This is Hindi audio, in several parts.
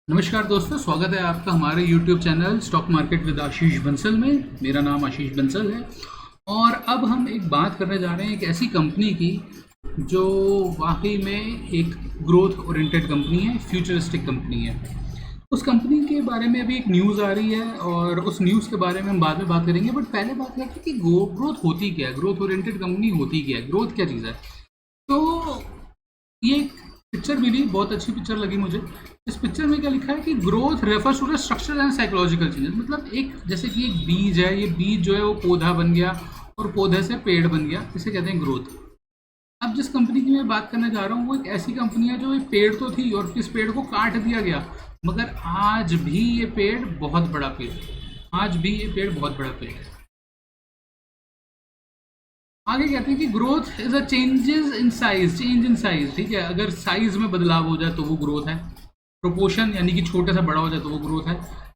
नमस्कार दोस्तों, स्वागत है आपका हमारे YouTube channel stock market with Ashish Bansal में। मेरा नाम आशीष बंसल है और अब हम एक बात करने जा रहे हैं एक ऐसी कंपनी की जो वाकई में एक ग्रोथ ओरिएंटेड कंपनी है, फ्यूचरिस्टिक कंपनी है। उस कंपनी के बारे में अभी एक न्यूज़ आ रही है और उस न्यूज़ के बारे में हम बाद में बात करेंगे। बट पहले बात करते हैं कि ग्रोथ होती क्या है, ग्रोथ ओरिएंटेड कंपनी होती क्या है, ग्रोथ क्या चीज़ है। तो ये पिक्चर मिली, बहुत अच्छी पिक्चर लगी मुझे। इस पिक्चर में क्या लिखा है कि growth refers to the structural and psychological changes. मतलब एक जैसे कि एक बीज है, ये बीज जो है वो पौधा बन गया और पौधे से पेड़ बन गया, इसे कहते हैं ग्रोथ। अब जिस कंपनी की मैं बात करने जा रहा हूँ वो एक ऐसी कंपनी है जो एक पेड़ तो थी और इस पेड़ को काट दिया गया, मगर आज भी ये पेड़ बहुत बड़ा पेड़ है। आज भी ये पेड़ बहुत बड़ा पेड़ है। आगे कहते हैं कि growth is a changes in size, change in size. ठीक है, अगर साइज में बदलाव हो जाए तो वो ग्रोथ है। प्रोपोर्शन यानी कि छोटे से बड़ा हो जाए तो वो ग्रोथ है।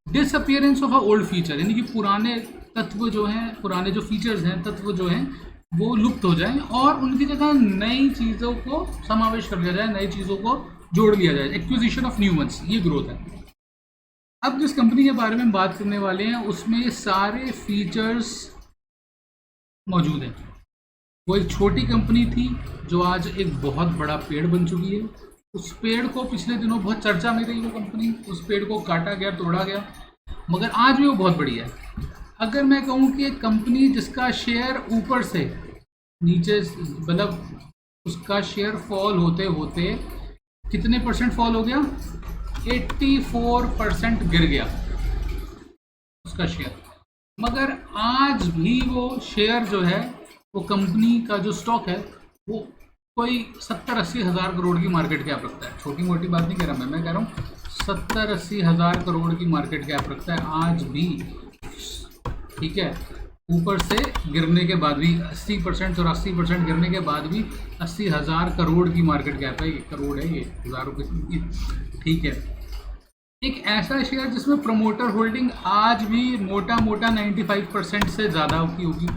Disappearance of a old feature यानी कि पुराने तत्व जो हैं, पुराने जो फीचर्स हैं, तत्व जो हैं वो लुप्त हो जाएं और उनकी जगह नई चीज़ों को समावेश कर लिया जाए, नई चीज़ों को जोड़ लिया जाए। एक्विजिशन ऑफ न्यू वंस, ये ग्रोथ है। अब जिस कंपनी के बारे में हम बात करने वाले हैं उसमें ये सारे फीचर्स मौजूद हैं। वो एक छोटी कंपनी थी जो आज एक बहुत बड़ा पेड़ बन चुकी है। उस पेड़ को पिछले दिनों बहुत चर्चा में रही वो कंपनी, उस पेड़ को काटा गया, तोड़ा गया, मगर आज भी वो बहुत बड़ी है। अगर मैं कहूँ कि एक कंपनी जिसका शेयर ऊपर से नीचे, मतलब उसका शेयर फॉल होते होते कितने परसेंट फॉल हो गया, 84% गिर गया उसका शेयर, मगर आज भी वो शेयर जो है, वो कंपनी का जो स्टॉक है वो कोई 70-80 हज़ार करोड़ की मार्केट कैप रखता है। छोटी मोटी बात नहीं कह रहा मैं कह रहा हूँ 70-80 हज़ार करोड़ की मार्केट कैप रखता है आज भी। ठीक है, ऊपर से गिरने के बाद भी 80% और 80% गिरने के बाद भी 80 हज़ार करोड़ की मार्केट कैप है। ये करोड़ है, ये हज़ार रुपये। ठीक है, एक ऐसा शेयर जिसमें प्रमोटर होल्डिंग आज भी मोटा मोटा 95% से ज़्यादा की होगी।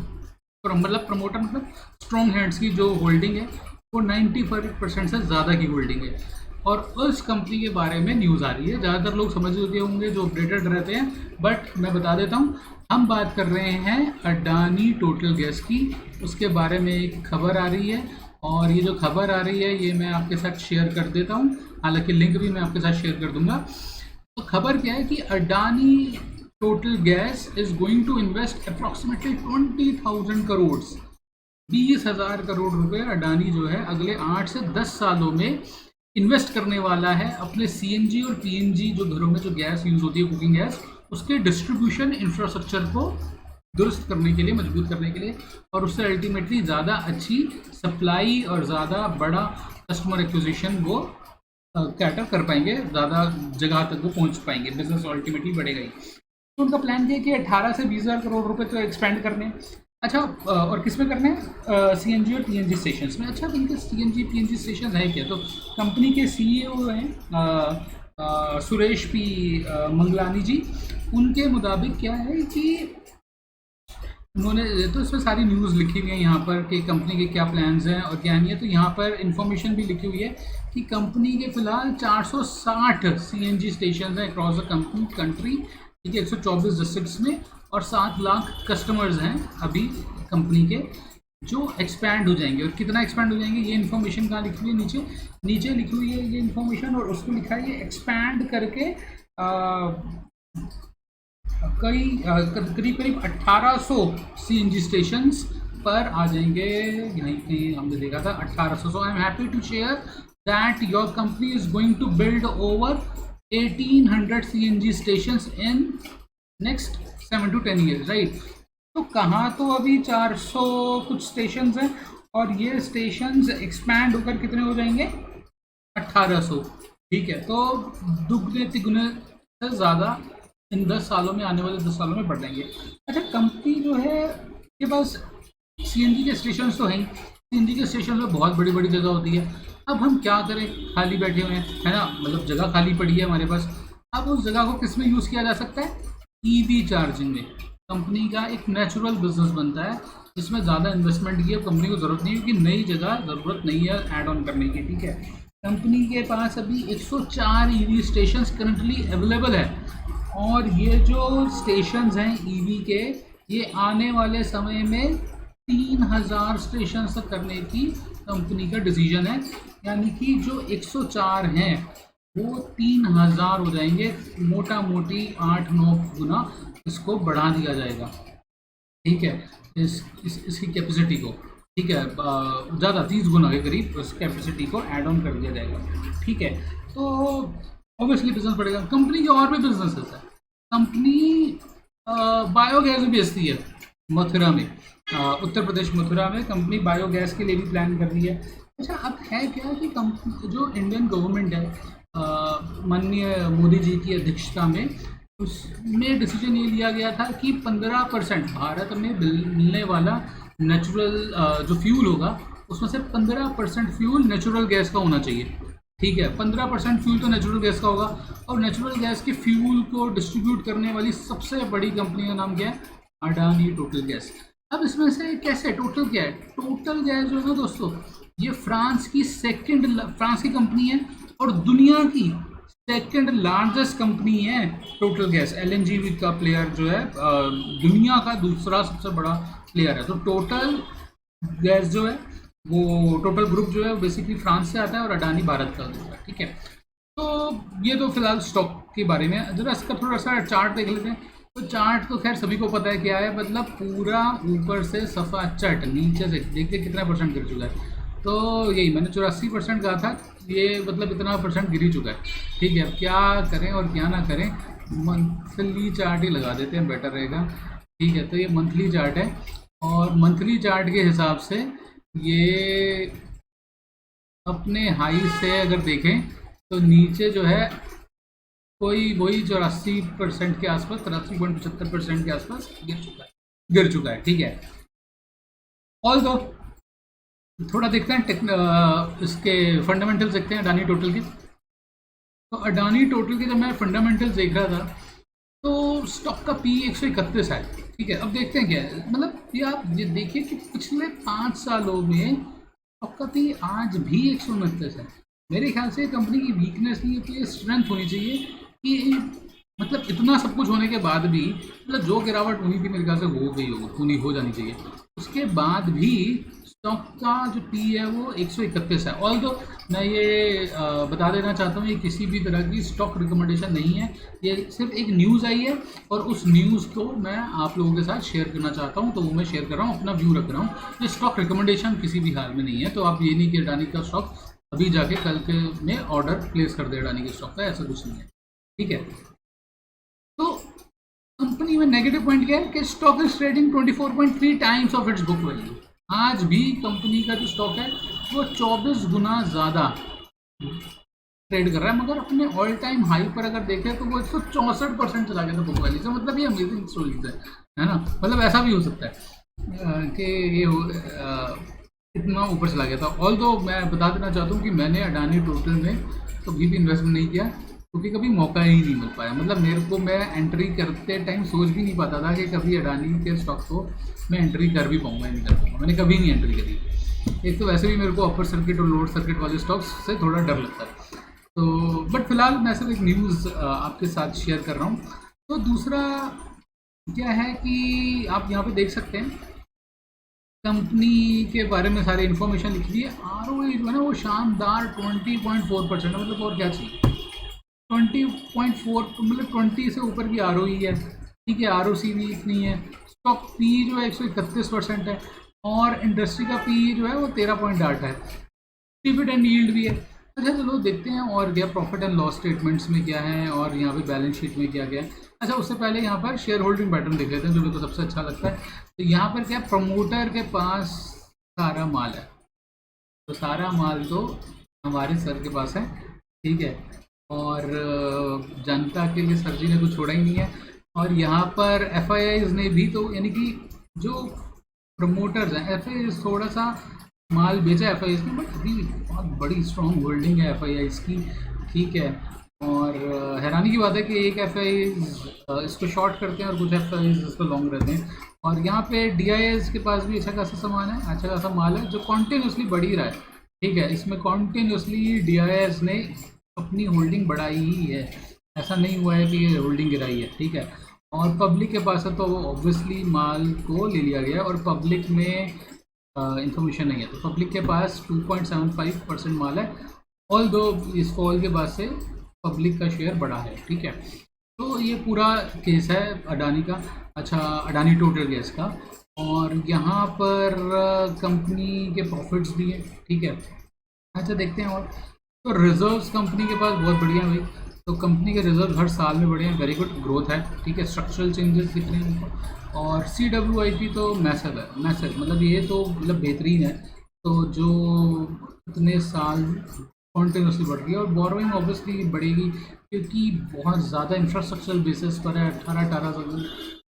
मतलब प्रमोटर मतलब स्ट्रॉन्ग हैंड्स की जो होल्डिंग है वो 95% से ज़्यादा की होल्डिंग है। और उस कंपनी के बारे में न्यूज़ आ रही है। ज़्यादातर लोग समझ चुके होंगे जो अपडेटेड रहते हैं, बट मैं बता देता हूँ। हम बात कर रहे हैं अडानी टोटल गैस की। उसके बारे में एक खबर आ रही है और ये जो खबर आ रही है ये मैं आपके साथ शेयर कर देता हूँ, हालांकि लिंक भी मैं आपके साथ शेयर कर दूंगा। तो खबर क्या है कि Adani Total Gas is going to invest approximately 20,000 crore, 20,000 crore रुपए अडानी जो है अगले 8 से 10 सालों में इन्वेस्ट करने वाला है अपने सीएनजी और पीएनजी जो घरों में जो गैस यूज़ होती है, कुकिंग गैस, उसके डिस्ट्रीब्यूशन इंफ्रास्ट्रक्चर को दुरुस्त करने के लिए, मजबूत करने के लिए, और उससे अल्टीमेटली ज़्यादा अच्छी सप्लाई और ज़्यादा बड़ा कस्टमर एक्विजिशन वो कैटर कर पाएंगे, ज़्यादा जगह तक वो पहुंच पाएंगे, बिजनेस अल्टीमेटली बढ़ेगा ही। तो उनका प्लान ये है कि 18 से 20,000 करोड़ रुपए तो एक्सपेंड करने हैं। अच्छा, और किस में करने हैं? सीएनजी और पीएनजी स्टेशंस में। अच्छा, इनके सीएनजी पीएनजी स्टेशन है क्या? तो कंपनी के सीईओ हैं सुरेश पी मंगलानी जी। उनके मुताबिक क्या है कि उन्होंने, तो इसमें सारी न्यूज़ लिखी हुई है यहाँ पर कि कंपनी के क्या प्लान्स हैं और क्या नहीं है। तो यहाँ पर इंफॉर्मेशन भी लिखी हुई है कि कंपनी के फिलहाल 460 सीएनजी स्टेशन हैं अक्रॉस द कंट्री। ठीक है, 124 डिस्ट्रिक्ट्स में, और 7 लाख कस्टमर्स हैं अभी कंपनी के, जो एक्सपैंड हो जाएंगे। और कितना एक्सपैंड हो जाएंगे ये इन्फॉर्मेशन कहाँ लिखी हुई है? नीचे लिखी हुई है ये इन्फॉर्मेशन, और उसको लिखा है ये एक्सपैंड करके करीब 1800 सीएनजी स्टेशंस पर आ जाएंगे। यहीं कहीं हमने देखा था 1800। So I am happy to share that your company is going to build over 1800 CNG stations in next 7 to 10 years, right. तो कहाँ तो अभी 400 कुछ स्टेशंस हैं और ये स्टेशंस एक्सपैंड होकर कितने हो जाएंगे? 1800। ठीक है, तो दुगने तिगुने से ज़्यादा इन 10 सालों में, आने वाले 10 सालों में बढ़ जाएंगे। अच्छा, कंपनी जो है के पास सीएनजी के स्टेशन तो हैं, सीएनजी के स्टेशन में बहुत बड़ी बड़ी जगह होती है। अब हम क्या करें, खाली बैठे हुए हैं, है ना, मतलब जगह खाली पड़ी है हमारे पास। अब उस जगह को किस में यूज़ किया जा सकता है? ईवी चार्जिंग में। कंपनी का एक नेचुरल बिजनेस बनता है जिसमें ज़्यादा इन्वेस्टमेंट की अब कंपनी को ज़रूरत नहीं है, क्योंकि नई जगह ज़रूरत नहीं है ऐड ऑन करने की। ठीक है, कंपनी के पास अभी 104 ईवी स्टेशन करंटली अवेलेबल है, और ये जो स्टेशंस हैं ईवी के, ये आने वाले समय में 3000 स्टेशन तक करने की कंपनी का डिसीजन है। यानी कि जो 104 हैं वो 3000 हो जाएंगे, मोटा मोटी 8-9 गुना इसको बढ़ा दिया जाएगा। ठीक है, इसकी कैपेसिटी को, ठीक है, ज़्यादा 30 गुना के करीब उस कैपेसिटी को ऐड ऑन कर दिया जाएगा। ठीक है, तो ऑब्वियसली बिजनेस बढ़ेगा। कंपनी के और भी बिजनेसेस है। कंपनी बायोगैस भी बेचती है मथुरा में, उत्तर प्रदेश मथुरा में कंपनी बायोगैस के लिए भी प्लान कर रही है। अच्छा, अब है क्या कि कंपनी जो इंडियन गवर्नमेंट है माननीय मोदी जी की अध्यक्षता में, उसमें डिसीजन ये लिया गया था कि 15% भारत में मिलने वाला नेचुरल जो फ्यूल होगा उसमें से 15% फ्यूल नेचुरल गैस का होना चाहिए। ठीक है, 15% फ्यूल तो नेचुरल गैस का होगा, और नेचुरल गैस के फ्यूल को डिस्ट्रीब्यूट करने वाली सबसे बड़ी कंपनी का नाम क्या है? Adani Total gas. अब इसमें से कैसे टोटल क्या है? टोटल गैस जो है ना दोस्तों, ये फ्रांस की कंपनी है और दुनिया की सेकंड लार्जेस्ट कंपनी है टोटल गैस। एलएनजी का प्लेयर जो है दुनिया का दूसरा सबसे बड़ा प्लेयर है। तो टोटल गैस जो है वो, टोटल ग्रुप जो है वो बेसिकली फ्रांस से आता है और अडानी भारत का होता है। ठीक है, तो ये तो फिलहाल स्टॉक के बारे में। जरा इसका थोड़ा सा चार्ट देख लेते हैं। तो चार्ट तो खैर सभी को पता है क्या है, मतलब पूरा ऊपर से सफ़ा चट, नीचे से देखते कितना परसेंट गिर चुका है। तो यही मैंने 84% कहा था, ये मतलब इतना परसेंट गिर ही चुका है। ठीक है, अब क्या करें और क्या ना करें, मंथली चार्ट ही लगा देते हैं, बेटर रहेगा। ठीक है, तो ये मंथली चार्ट है, और मंथली चार्ट के हिसाब से ये अपने हाई से अगर देखें तो नीचे जो है कोई वही 84% के आसपास, 83.75% के आसपास गिर चुका है। ठीक है, ऑल दो थोड़ा देखते हैं इसके फंडामेंटल्स देखते हैं अडानी टोटल के। तो अडानी टोटल के जब मैं फंडामेंटल्स देख रहा था तो स्टॉक का पी 131 है। ठीक है, अब देखते हैं क्या है, मतलब ये देखिए कि पिछले 5 सालों में स्टॉक का पी आज भी 129 है। मेरे ख्याल से कंपनी की वीकनेस नहीं है, तो ये स्ट्रेंथ होनी चाहिए कि मतलब इतना सब कुछ होने के बाद भी, मतलब जो गिरावट होनी थी मेरे ख्याल से हो जानी चाहिए। उसके बाद भी स्टॉक का जो पी है वो 131 है। ऑल दो मैं ये बता देना चाहता हूँ, ये किसी भी तरह की स्टॉक रिकमेंडेशन नहीं है, ये सिर्फ एक न्यूज़ आई है और उस न्यूज़ को मैं आप लोगों के साथ शेयर करना चाहता हूँ, तो वो मैं शेयर कर रहा हूँ, अपना व्यू रख रहा हूँ। ये स्टॉक रिकमेंडेशन किसी भी हाल में नहीं है। तो आप ये नहीं कि अडानी का स्टॉक अभी जाके कल के में ऑर्डर प्लेस कर दे अडानी के स्टॉक का, ऐसा कुछ नहीं है। ठीक है, तो कंपनी में नेगेटिव पॉइंट क्या है कि stock is trading 24.3 times of its book value. आज भी कंपनी का जो स्टॉक है वो 24 गुना ज़्यादा ट्रेड कर रहा है, मगर अपने ऑल टाइम हाई पर अगर देखें तो वो 164% चला गया था बुक वैल्यू से। मतलब ये अमेजिंग स्टोरीज है ना, मतलब ऐसा भी हो सकता है कि ये इतना ऊपर चला गया था। ऑल दो मैं बता देना चाहता हूँ कि मैंने अडानी टोटल में कभी भी इन्वेस्टमेंट नहीं किया, क्योंकि कभी मौका ही नहीं मिल पाया। मतलब मेरे को, मैं एंट्री करते टाइम सोच भी नहीं पाता था कि कभी अडानी के स्टॉक को मैं एंट्री कर भी पाऊँगा, नहीं कर पाऊँगा। मैंने कभी नहीं एंट्री करी। एक तो वैसे भी मेरे को अपर सर्किट और लोअर सर्किट वाले स्टॉक्स से थोड़ा डर लगता है। तो बट फिलहाल मैं सिर्फ एक न्यूज़ आपके साथ शेयर कर रहा हूँ। तो दूसरा क्या है कि आप यहाँ पे देख सकते हैं कंपनी के बारे में सारी इन्फॉर्मेशन लिखी हुई है। ROE जो है ना वो शानदार 20.4% है, मतलब और क्या चाहिए। 20.4 मतलब 20 से ऊपर की ROE है। ठीक है, ROC भी इतनी है। स्टॉक पी जो है 131% है, और इंडस्ट्री का पी जो है वो 13.8 है। डिविडेंड यील्ड भी है। अच्छा चलो देखते हैं और क्या प्रॉफिट एंड लॉस स्टेटमेंट्स में क्या है और यहाँ पे बैलेंस शीट में क्या क्या है। अच्छा, उससे पहले यहाँ पर शेयर होल्डिंग पैटर्न देख लेते हैं जो मेरे को सबसे अच्छा लगता है। तो यहाँ पर क्या, प्रमोटर के पास सारा माल है, तो सारा माल तो हमारे सर के पास है। ठीक है, और जनता के लिए सर जी ने कुछ छोड़ा ही नहीं है। और यहाँ पर FIIs ने भी, तो यानी कि जो प्रमोटर्स हैं, FIIs थोड़ा सा माल बेचा FIIs ने, बट अभी बहुत बड़ी स्ट्रॉन्ग होल्डिंग है FIIs की। ठीक है, और हैरानी की बात है कि एक FIIs इसको शॉर्ट करते हैं और कुछ FIIs इसको लॉन्ग रहते हैं। और यहाँ पे DIIs के पास भी अच्छा खासा सामान है, अच्छा खासा माल है जो कॉन्टिन्यूसली बढ़ ही रहा है। ठीक है, इसमें कॉन्टिन्यूसली DIS ने अपनी होल्डिंग बढ़ाई ही है, ऐसा नहीं हुआ है कि ये होल्डिंग गिराई है। ठीक है, और पब्लिक के पास है तो वो ऑब्वियसली माल को ले लिया गया और पब्लिक में इंफॉर्मेशन नहीं है, तो पब्लिक के पास 2.75% माल है, ऑल दो इस फॉल के बाद से पब्लिक का शेयर बढ़ा है। ठीक है, तो ये पूरा केस है अडानी का। अच्छा, अडानी टोटल गैस का, और यहाँ पर कंपनी के प्रॉफिट्स भी हैं। ठीक है, अच्छा देखते हैं। और तो रिजर्व्स कंपनी के पास बहुत बढ़िया है भाई, तो कंपनी के रिजर्व हर साल में बढ़े हैं, वेरी गुड ग्रोथ है। ठीक है, स्ट्रक्चरल चेंजेस दिख रहे हैं उनको, और CWIP तो मैसिव है, मैसिव मतलब ये तो मतलब बेहतरीन है। तो जो इतने साल कॉन्टिन्यूसली बढ़ रही है, और बोरोइंग ऑब्वियसली बढ़ेगी क्योंकि बहुत ज़्यादा इंफ्रास्ट्रक्चरल बेसिस पर है। 18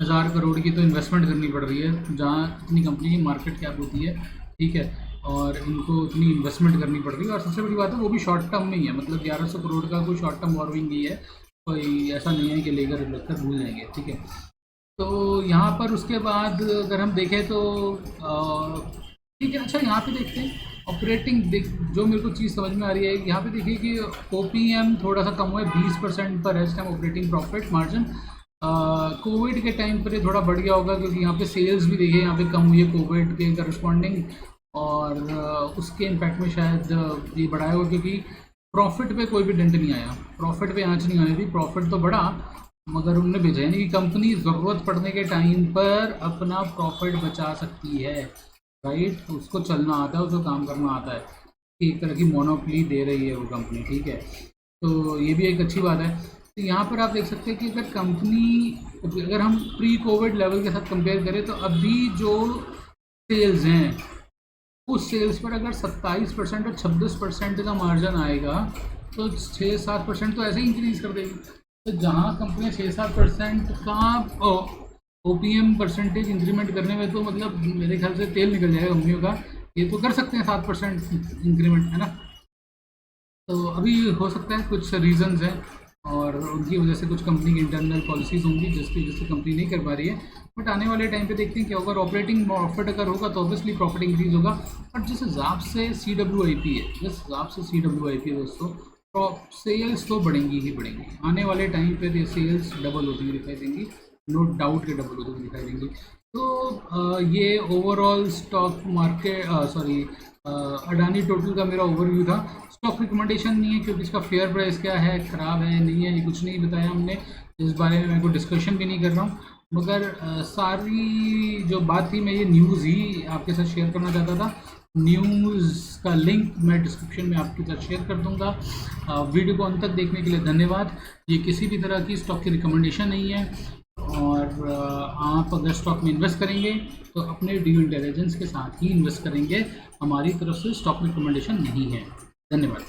हज़ार करोड़ की तो इन्वेस्टमेंट करनी पड़ रही है, जहाँ इतनी कंपनी की मार्केट कैप होती है। ठीक है, और इनको इतनी इन्वेस्टमेंट करनी पड़ रही है, और सबसे बड़ी बात है वो भी शॉर्ट टर्म में ही है, मतलब 1100 करोड़ का कोई शॉर्ट टर्म बोरोइंग नहीं है, कोई ऐसा नहीं है कि लेकर लगकर भूल जाएंगे। ठीक है, तो यहाँ पर उसके बाद अगर हम देखें तो ठीक है। अच्छा, यहाँ पे देखते हैं ऑपरेटिंग जो मेरे को चीज़ समझ में आ रही है, यहाँ पे देखिए कि OPM थोड़ा सा कम हुआ है, 20% पर है इस time operating profit margin. Covid के टाइम पर ये थोड़ा बढ़ गया होगा क्योंकि यहाँ पे सेल्स भी देखिए यहाँ पे कम हुई है कोविड के करस्पॉन्डिंग, और उसके इम्पैक्ट में शायद ये बढ़ाया होगा क्योंकि प्रॉफिट पे कोई भी डेंट नहीं आया, प्रॉफिट पे आँच नहीं आने दी, प्रॉफिट तो बढ़ा मगर उनने भेजा यानी कि कंपनी ज़रूरत पड़ने के टाइम पर अपना प्रॉफिट बचा सकती है, राइट। उसको चलना आता है, उसको काम करना आता है, एक तरह की मोनोपोली दे रही है वो कंपनी। ठीक है, तो ये भी एक अच्छी बात है। तो यहाँ पर आप देख सकते हैं कि अगर कंपनी, अगर हम प्री कोविड लेवल के साथ कंपेयर करें तो अभी जो सेल्स हैं उस सेल्स पर अगर 27% और 26% का मार्जिन आएगा तो 6-7% तो ऐसे ही इंक्रीज़ कर देगी। तो जहाँ कंपनियाँ 6-7% का OPM परसेंटेज इंक्रीमेंट करने में, तो मतलब मेरे ख्याल से तेल निकल जाएगा कंपनियों का। ये तो कर सकते हैं 7% इंक्रीमेंट, है ना। तो अभी हो सकता है कुछ रीजंस हैं और उनकी वजह से कुछ कंपनी की इंटरनल पॉलिसीज़ होंगी जिसकी वजह से कंपनी नहीं कर पा रही है, बट आने वाले टाइम पे देखते हैं कि अगर ऑपरेटिंग प्रॉफिट अगर होगा तो ऑब्वियसली प्रॉफिट इंक्रीज होगा। बट जिस हिसाब से CWIP है, जिस हिसाब से CWIP है दोस्तों, तो सेल्स तो बढ़ेंगी ही बढ़ेंगी। आने वाले टाइम पे ये सेल्स डबल होती हुई दिखाई देंगी, नो डाउट के डबल होती हुई दिखाई देंगी। तो ये overall stock market Adani total का मेरा ओवरव्यू था। स्टॉक रिकमेंडेशन नहीं है क्योंकि इसका फेयर प्राइस क्या है, ख़राब है नहीं है, ये कुछ नहीं बताया हमने, इस बारे में मैं कोई डिस्कशन भी नहीं कर रहा हूँ। मगर सारी जो बात थी मैं ये न्यूज़ ही आपके साथ शेयर करना चाहता था। न्यूज़ का लिंक मैं डिस्क्रिप्शन में आपके साथ शेयर कर दूंगा। वीडियो को अंत तक देखने के लिए धन्यवाद। ये किसी भी तरह की स्टॉक की रिकमेंडेशन नहीं है, और आप अगर स्टॉक में इन्वेस्ट करेंगे तो अपने ड्यू इंटेलिजेंस के साथ ही इन्वेस्ट करेंगे, हमारी तरफ से स्टॉक रिकमेंडेशन नहीं है। धन्यवाद।